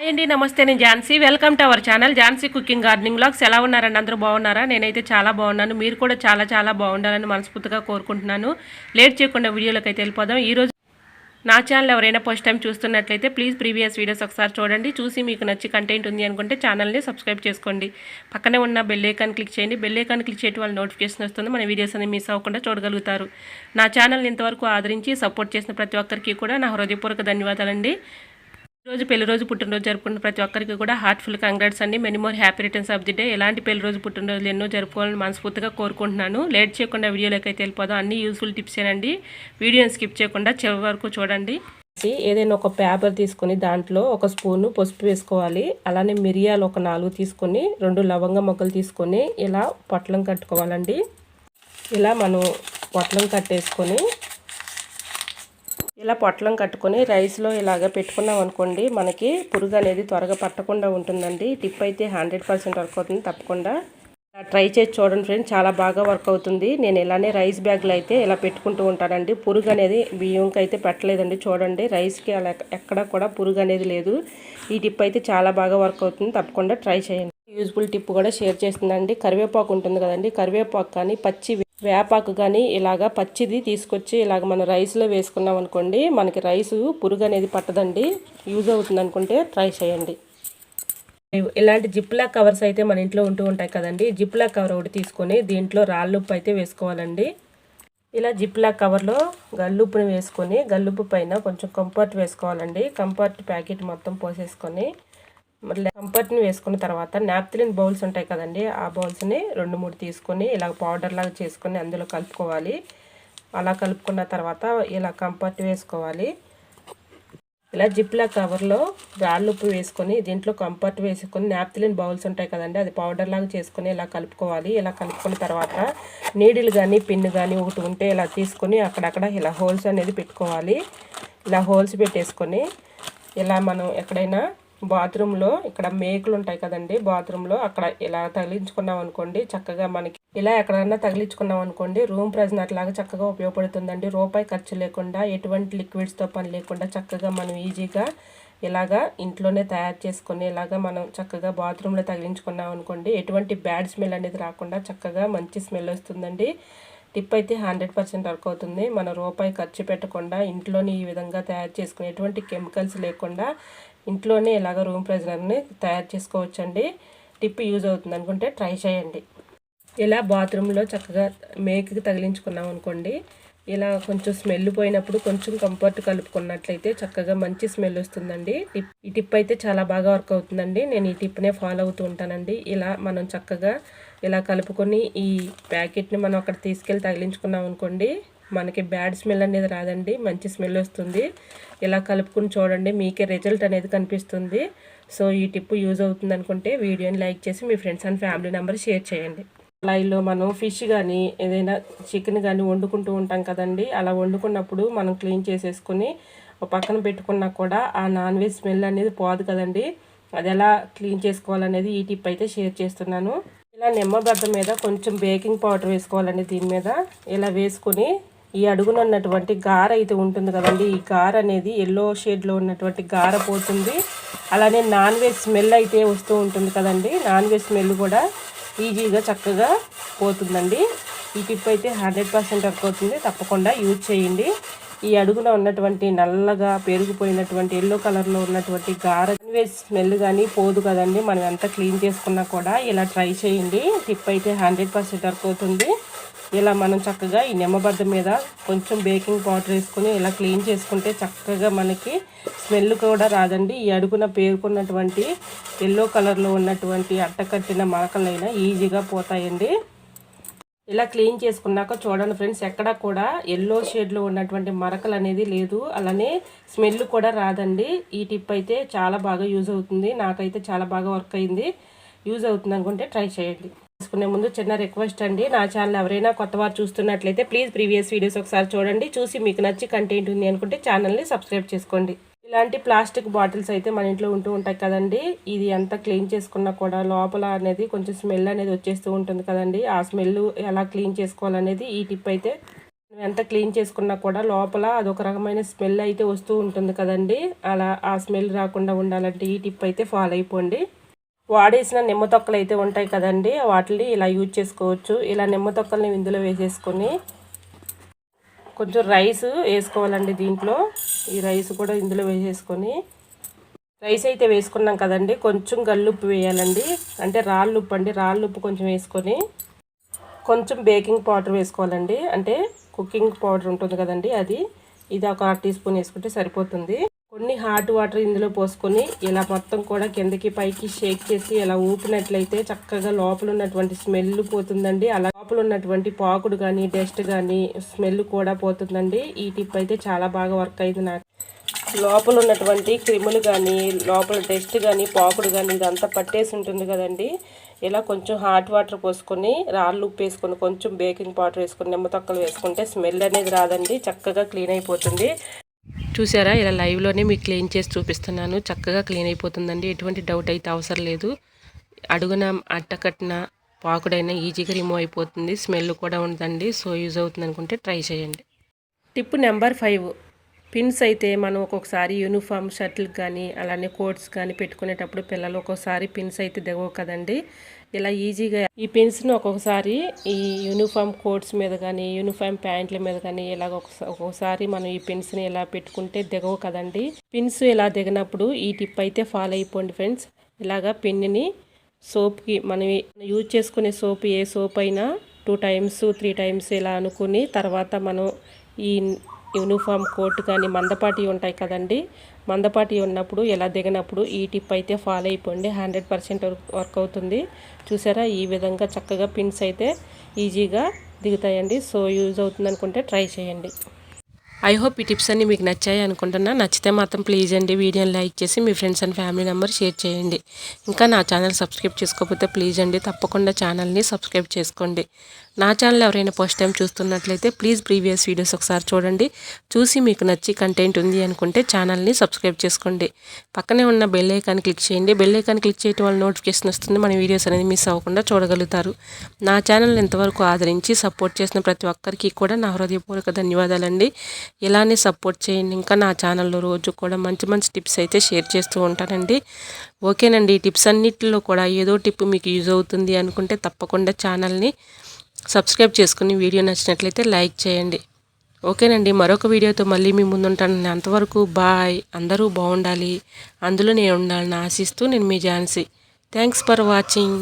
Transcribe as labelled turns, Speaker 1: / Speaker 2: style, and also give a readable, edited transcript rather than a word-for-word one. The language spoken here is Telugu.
Speaker 1: అండి నమస్తే, నేను Jhansi. Welcome to our channel Jhansi cooking gardening vlogs. ఎలా ఉన్నారండి? అందరూ బాగున్నారా? నేనైతే చాలా బాగున్నాను. మీరు కూడా చాలా బాగుండాలని మనస్ఫూర్తిగా కోరుకుంటున్నాను. లేట్ చేయకుండా వీడియోలోకి అయితే వెళ్ళిపోదాం. ఈరోజు నా ఛానల్ ఎవరైనా ఫస్ట్ టైం చూస్తున్నట్లయితే ప్లీజ్ ప్రీవియస్ వీడియోస్ ఒకసారి చూడండి. చూసి మీకు నచ్చి కంటెంట్ ఉంది అనుకుంటే ఛానల్ని సబ్స్క్రైబ్ చేసుకోండి. పక్కనే ఉన్న బెల్ ఐకాన్ క్లిక్ చేయండి. బెల్ ఐకాన్ క్లిక్ చేయడం వల్ల నోటిఫికేషన్ వస్తుంది. మన వీడియోస్ అన్ని మిస్ అవ్వకుండా చూడగలుగుతారు. నా ఛానల్ని ఇంతవరకు ఆదరించి సపోర్ట్ చేసిన ప్రతి ఒక్కరికి కూడా నా హృదయపూర్వక ధన్యవాదాలండి. రోజు పెళ్లి రోజు పుట్టినరోజు జరుపుకున్న ప్రతి ఒక్కరికి కూడా హార్ట్ఫుల్ కంగ్రాట్స్ అండి. Many more happy returns of the day. ఎలాంటి పెళ్లి రోజు పుట్టినరోజులు ఎన్నో జరుపుకోవాలని మనస్ఫూర్తిగా కోరుకుంటున్నాను. లేట్ చేయకుండా వీడియోలోకి అయితే వెళ్ళిపోదాం. అన్ని యూస్ఫుల్ టిప్స్ ఏనండి. వీడియోని స్కిప్ చేయకుండా చివరి వరకు చూడండి. ఏదైనా ఒక పేపర్ తీసుకొని దాంట్లో ఒక స్పూను పసుపు వేసుకోవాలి. అలానే మిరియాలు ఒక 4 తీసుకొని 2 లవంగ మొగ్గలు తీసుకొని ఇలా పొట్లం కట్టుకోవాలండి. ఇలా మనం పొట్లం కట్టేసుకొని ఇలా పొట్లం కట్టుకొని రైస్లో ఇలాగ పెట్టుకున్నాం అనుకోండి, మనకి పురుగు అనేది త్వరగా పట్టకుండా ఉంటుందండి. టిప్ అయితే 100% వర్క్ అవుతుంది. తప్పకుండా ట్రై చేసి చూడండి ఫ్రెండ్స్, చాలా బాగా వర్క్ అవుతుంది. నేను ఇలానే రైస్ బ్యాగ్లో అయితే ఇలా పెట్టుకుంటూ ఉంటానండి. పురుగు అనేది బియ్యంకి అయితే పెట్టలేదండి. చూడండి, రైస్కి అలా ఎక్కడ కూడా పురుగు అనేది లేదు. ఈ టిప్ అయితే చాలా బాగా వర్క్ అవుతుంది. తప్పకుండా ట్రై చేయండి. యూజ్ఫుల్ టిప్ కూడా షేర్ చేస్తుందండి. కరివేపాకు ఉంటుంది కదండి, కరివేపాకు కానీ పచ్చి వేపాకు కానీ ఇలాగ పచ్చిది తీసుకొచ్చి ఇలాగ మనం రైస్లో వేసుకున్నాం అనుకోండి, మనకి రైసు పురుగు అనేది పట్టదండి. యూజ్ అవుతుంది అనుకుంటే ట్రై చేయండి. ఇలాంటి జిప్లా కవర్స్ అయితే మన ఇంట్లో ఉంటూ ఉంటాయి కదండి. జిప్లా కవర్ ఒకటి తీసుకొని దీంట్లో రాళ్ళుప్పు అయితే వేసుకోవాలండి. ఇలా జిప్లా కవర్లో గల్లుప్పుని వేసుకొని గల్లుప్పు పైన కొంచెం కంఫర్ట్ వేసుకోవాలండి. కంఫర్ట్ ప్యాకెట్ మొత్తం పోసేసుకొని మళ్ళీ కంఫర్ట్ని వేసుకున్న తర్వాత నాప్థలిన్ బౌల్స్ ఉంటాయి కదండి, ఆ బౌల్స్ని 2-3 తీసుకొని ఇలా పౌడర్ లాగా చేసుకొని అందులో కలుపుకోవాలి. అలా కలుపుకున్న తర్వాత ఇలా కంఫర్ట్ వేసుకోవాలి. ఇలా జిప్లా కవర్లో రాళ్ళుప్పు వేసుకొని దీంట్లో కంఫర్ట్ వేసుకొని నాప్థలిన్ బౌల్స్ ఉంటాయి కదండి, అది పౌడర్ లాగా చేసుకొని ఇలా కలుపుకోవాలి. ఇలా కలుపుకున్న తర్వాత నీడిల్ కానీ పిన్ కానీ ఒకటి ఉంటే ఇలా తీసుకొని అక్కడక్కడ ఇలా హోల్స్ అనేది పెట్టుకోవాలి. ఇలా హోల్స్ పెట్టేసుకొని ఇలా మనం ఎక్కడైనా బాత్రూంలో ఇక్కడ మేకులు ఉంటాయి కదండి, బాత్రూంలో అక్కడ ఇలా తగిలించుకున్నాం అనుకోండి, చక్కగా మనకి ఇలా ఎక్కడైనా తగిలించుకున్నాం అనుకోండి, రూమ్ ప్రెజెంట్ లాగా చక్కగా ఉపయోగపడుతుందండి. రూపాయి ఖర్చు లేకుండా, ఎటువంటి లిక్విడ్స్తో పని లేకుండా చక్కగా మనం ఈజీగా ఇలాగా ఇంట్లోనే తయారు చేసుకొని ఇలాగా మనం చక్కగా బాత్రూంలో తగిలించుకున్నాం అనుకోండి, ఎటువంటి బ్యాడ్ స్మెల్ అనేది రాకుండా చక్కగా మంచి స్మెల్ వస్తుందండి. టిప్ అయితే 100% వర్క్ అవుతుంది. మన రూపాయి ఖర్చు పెట్టకుండా ఇంట్లోనే ఈ విధంగా తయారు చేసుకుని ఎటువంటి కెమికల్స్ లేకుండా ఇంట్లోనే ఇలాగ రూమ్ ఫ్రెషనర్ని తయారు చేసుకోవచ్చండి. టిప్ యూజ్ అవుతుంది అనుకుంటే ట్రై చేయండి. ఇలా బాత్రూంలో చక్కగా మేకకి తగిలించుకున్నాం అనుకోండి, ఇలా కొంచెం స్మెల్ పోయినప్పుడు కొంచెం కంఫర్ట్ కలుపుకున్నట్లయితే చక్కగా మంచి స్మెల్ వస్తుందండి. ఈ టిప్ అయితే చాలా బాగా వర్క్ అవుతుందండి. నేను ఈ టిప్నే ఫాలో అవుతూ ఉంటానండి. ఇలా మనం చక్కగా ఇలా కలుపుకొని ఈ ప్యాకెట్ని మనం అక్కడ తీసుకెళ్ళి తగిలించుకున్నాం అనుకోండి, మనకి బ్యాడ్ స్మెల్ అనేది రాదండి, మంచి స్మెల్ వస్తుంది. ఇలా కలుపుకుని చూడండి, మీకే రిజల్ట్ అనేది కనిపిస్తుంది. సో ఈ టిప్ యూజ్ అవుతుంది అనుకుంటే వీడియోని లైక్ చేసి మీ friends and family member share చేయండి. లైవ్లో మనం ఫిష్ కానీ ఏదైనా చికెన్ కానీ వండుకుంటూ ఉంటాం కదండి, అలా వండుకున్నప్పుడు మనం క్లీన్ చేసేసుకొని పక్కన పెట్టుకున్నా కూడా ఆ నాన్ వెజ్ స్మెల్ అనేది పోదు కదండి. అది ఎలా క్లీన్ చేసుకోవాలనేది ఈ టిప్ అయితే షేర్ చేస్తున్నాను. ఇలా నిమ్మబద్ద మీద కొంచెం బేకింగ్ పౌడర్ వేసుకోవాలండి. దీని మీద ఇలా వేసుకొని ఈ అడుగున ఉన్నటువంటి గార అయితే ఉంటుంది కదండి, ఈ గార అనేది ఎల్లో షేడ్లో ఉన్నటువంటి గార పోతుంది. అలానే నాన్ వెజ్ స్మెల్ అయితే వస్తూ ఉంటుంది కదండి, నాన్ వెజ్ స్మెల్ కూడా ఈజీగా చక్కగా పోతుందండి. ఈ టిప్ అయితే 100% వర్క్ అవుతుంది. తప్పకుండా యూజ్ చేయండి. ఈ అడుగున ఉన్నటువంటి నల్లగా పెరిగిపోయినటువంటి ఎల్లో కలర్లో ఉన్నటువంటి గార నాన్ వెజ్ స్మెల్ కానీ పోదు కదండి, మనం ఎంత క్లీన్ చేసుకున్నా కూడా. ఇలా ట్రై చేయండి. టిప్ అయితే 100% వర్క్ అవుతుంది. ఇలా మనం చక్కగా ఈ నిమ్మబద్ద మీద కొంచెం బేకింగ్ పౌడర్ వేసుకొని ఇలా క్లీన్ చేసుకుంటే చక్కగా మనకి స్మెల్ కూడా రాదండి. ఈ అడుగున పేరుకున్నటువంటి ఎల్లో కలర్లో ఉన్నటువంటి అట్టకట్టిన మరకలైనా ఈజీగా పోతాయండి. ఇలా క్లీన్ చేసుకున్నాక చూడండి ఫ్రెండ్స్, ఎక్కడ కూడా ఎల్లో షేడ్లో ఉన్నటువంటి మరకలు అనేది లేదు, అలానే స్మెల్ కూడా రాదండి. ఈ టిప్ అయితే చాలా బాగా యూజ్ అవుతుంది. నాకైతే చాలా బాగా వర్క్ అయింది. యూజ్ అవుతుంది అనుకుంటే ట్రై చేయండి. చేసుకునే ముందు చిన్న రిక్వెస్ట్ అండి, నా ఛానల్ ఎవరైనా కొత్త వారు చూస్తున్నట్లయితే ప్లీజ్ ప్రీవియస్ వీడియోస్ ఒకసారి చూడండి. చూసి మీకు నచ్చి కంటెంట్ ఉంది అనుకుంటే ఛానల్ని సబ్స్క్రైబ్ చేసుకోండి. ఇలాంటి ప్లాస్టిక్ బాటిల్స్ అయితే మన ఇంట్లో ఉంటూ ఉంటాయి కదండి, ఇది ఎంత క్లీన్ చేసుకున్నా కూడా లోపల అనేది కొంచెం స్మెల్ అనేది వచ్చేస్తూ ఉంటుంది కదండి. ఆ స్మెల్ ఎలా క్లీన్ చేసుకోవాలనేది ఈ టిప్ అయితే ఎంత క్లీన్ చేసుకున్నా కూడా లోపల అదొక రకమైన స్మెల్ అయితే వస్తూ ఉంటుంది కదండి. అలా ఆ స్మెల్ రాకుండా ఉండాలంటే ఈ టిప్ అయితే ఫాలో అయిపోండి. వాడేసిన నిమ్మ తొక్కలు అయితే ఉంటాయి కదండి, వాటిని ఇలా యూజ్ చేసుకోవచ్చు. ఇలా నిమ్మ తొక్కల్ని ఇందులో వేసేసుకొని కొంచెం రైస్ వేసుకోవాలండి. దీంట్లో ఈ రైస్ కూడా ఇందులో వేసేసుకొని, రైస్ అయితే వేసుకున్నాం కదండి, కొంచెం గల్లుప్పు వేయాలండి. అంటే రాళ్ళుప్పు అండి, రాళ్ళుప్పు కొంచెం వేసుకొని కొంచెం బేకింగ్ పౌడర్ వేసుకోవాలండి. అంటే కుకింగ్ పౌడర్ ఉంటుంది కదండి, ఇది ఒక 1 టీ స్పూన్ వేసుకుంటే సరిపోతుంది. కొన్ని హాట్ వాటర్ ఇందులో పోసుకొని ఇలా మొత్తం కూడా కిందకి పైకి షేక్ చేసి ఇలా ఊపినట్లయితే చక్కగా లోపల ఉన్నటువంటి స్మెల్ పోతుందండి. అలా లోపల ఉన్నటువంటి పాకుడు కానీ డస్ట్ కానీ స్మెల్ కూడా పోతుందండి. ఈ టిప్ అయితే చాలా బాగా వర్క్ అయింది నాకు. లోపల ఉన్నటువంటి క్రిములు కానీ లోపల డస్ట్ కానీ పాకుడు కానీ ఇదంతా పట్టేసి ఉంటుంది కదండి. ఇలా కొంచెం హాట్ వాటర్ పోసుకొని రాళ్ళు ఉప్పు వేసుకొని కొంచెం బేకింగ్ పౌడర్ వేసుకొని నిమ్మ తొక్కలు వేసుకుంటే స్మెల్ అనేది రాదండి, చక్కగా క్లీన్ అయిపోతుంది. చూసారా, ఇలా లైవ్లోనే మీకు క్లీన్ చేసి చూపిస్తున్నాను. చక్కగా క్లీన్ అయిపోతుందండి, ఎటువంటి డౌట్ అయితే అవసరం లేదు. అడుగున అట్టకట్టిన పాకుడైనా ఈజీగా రిమూవ్ అయిపోతుంది, స్మెల్ కూడా ఉందండి. సో యూజ్ అవుతుంది అనుకుంటే ట్రై చేయండి. టిప్ నెంబర్ 5, పిన్స్ అయితే మనం ఒక్కొక్కసారి యూనిఫామ్ షర్ట్లకు కానీ అలానే కోట్స్ కానీ పెట్టుకునేటప్పుడు పిల్లలు ఒక్కొక్కసారి పిన్స్ అయితే దిగవు కదండి. ఇలా ఈజీగా ఈ పిన్స్ను ఒక్కొక్కసారి ఈ యూనిఫామ్ కోట్స్ మీద కానీ యూనిఫామ్ ప్యాంట్ల మీద కానీ ఇలాగ ఒక్కొక్కసారి మనం ఈ పిన్స్ని ఇలా పెట్టుకుంటే దిగవు కదండి. పిన్స్ ఇలా దిగినప్పుడు ఈ టిప్ అయితే ఫాలో అయిపోండి ఫ్రెండ్స్. ఇలాగా పిన్ని సోప్కి మనం యూజ్ చేసుకునే సోప్ ఏ సోప్ అయినా 2 times 3 times ఇలా అనుకుని తర్వాత మనం ఈ యూనిఫామ్ కోట్ కానీ మందపాటి ఉంటాయి కదండి, మందపాటి ఉన్నప్పుడు ఇలా దిగినప్పుడు ఈ టిప్ అయితే ఫాలో అయిపోండి, 100% వర్క్ అవుతుంది. చూసారా, ఈ విధంగా చక్కగా పిన్స్ అయితే ఈజీగా దిగుతాయండి. సో యూజ్ అవుతుంది అనుకుంటే ట్రై చేయండి. ఐ హోప్ ఈ టిప్స్ అన్నీ మీకు నచ్చాయి అనుకుంటున్నా. నచ్చితే మాత్రం ప్లీజ్ అండి వీడియోని లైక్ చేసి మీ friends and family member share చేయండి. ఇంకా నా ఛానల్ సబ్స్క్రైబ్ చేసుకోకపోతే ప్లీజ్ అండి తప్పకుండా ఛానల్ని సబ్స్క్రైబ్ చేసుకోండి. నా ఛానల్ ఎవరైనా ఫస్ట్ టైం చూస్తున్నట్లయితే ప్లీజ్ ప్రీవియస్ వీడియోస్ ఒకసారి చూడండి. చూసి మీకు నచ్చి కంటెంట్ ఉంది అనుకుంటే ఛానల్ని సబ్స్క్రైబ్ చేసుకోండి. పక్కనే ఉన్న బెల్ ఐకాన్ క్లిక్ చేయండి. బెల్ ఐకాన్ క్లిక్ చేయడం వల్ల నోటిఫికేషన్ వస్తుంది, మన వీడియోస్ అనేది మిస్ అవ్వకుండా చూడగలుగుతారు. నా ఛానల్ ఎంతవరకు ఆదరించి సపోర్ట్ చేసిన ప్రతి ఒక్కరికి కూడా నా హృదయపూర్వక ధన్యవాదాలండి. ఇలానే సపోర్ట్ చేయండి. ఇంకా నా ఛానల్లో రోజు కూడా మంచి మంచి టిప్స్ అయితే షేర్ చేస్తూ ఉంటానండి. ఓకేనండి, ఈ టిప్స్ అన్నిటిలో కూడా ఏదో టిప్ మీకు యూజ్ అవుతుంది అనుకుంటే తప్పకుండా ఛానల్ని సబ్స్క్రైబ్ చేసుకుని వీడియో నచ్చినట్లయితే లైక్ చేయండి. ఓకేనండి, మరొక వీడియోతో మళ్ళీ మీ ముందుంటాను. అంతవరకు బాయ్. అందరూ బాగుండాలి, అందులో నేను ఉండాలని ఆశిస్తూ నేను మీ ఝాన్సీ. Thanks for watching.